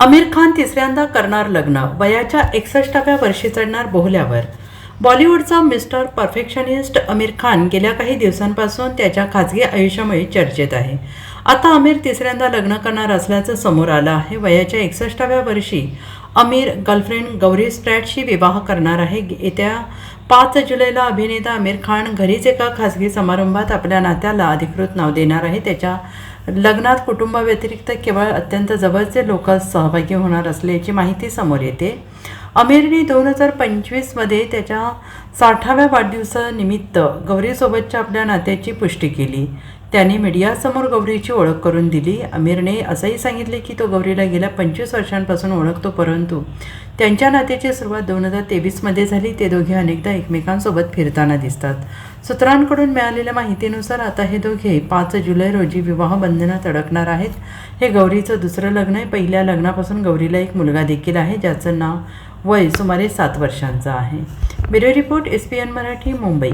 आमिर खान तिसऱ्यांदा करणार लग्न, वयाच्या 61व्या वर्षी चढणार बोहल्यावर. बॉलिवूडचा मिस्टर परफेक्शनिस्ट आमिर खान गेल्या काही दिवसांपासून त्याच्या खाजगी आयुष्यामुळे चर्चेत आहे. आता आमिर तिसऱ्यांदा लग्न करणार असल्याचं समोर आलं आहे. वयाच्या 61व्या वर्षी आमिर गर्लफ्रेंड गौरी स्प्रॅटशी विवाह करणार आहे. येत्या 5 जुलैला अभिनेता आमिर खान घरीच एका खासगी समारंभात आपल्या नात्याला अधिकृत नाव देणार आहे. त्याच्या लग्नात कुटुंबाव्यतिरिक्त केवळ अत्यंत जवळचे लोक सहभागी होणार असल्याची माहिती समोर येते. आमिरने 2025मध्ये त्याच्या 60व्या वाढदिवसानिमित्त गौरीसोबतच्या आपल्या नात्याची पुष्टी केली. त्याने मीडियासमोर गौरीची ओळख करून दिली. आमिरने असंही सांगितले की तो गौरीला गेल्या 25 वर्षांपासून ओळखतो, परंतु त्यांच्या नात्याची सुरुवात 2023मध्ये झाली. ते दोघे अनेकदा एकमेकांसोबत फिरताना दिसतात. सूत्रांकडून मिळालेल्या माहितीनुसार आता हे दोघे 5 जुलै रोजी विवाह बंधनात अडकणार आहेत. हे गौरीचं दुसरं लग्न आहे. पहिल्या लग्नापासून गौरीला एक मुलगा देखील आहे, ज्याचं नाव वय सुमारे 7 वर्षांचं आहे. Bureau report, SPN Marathi, Mumbai.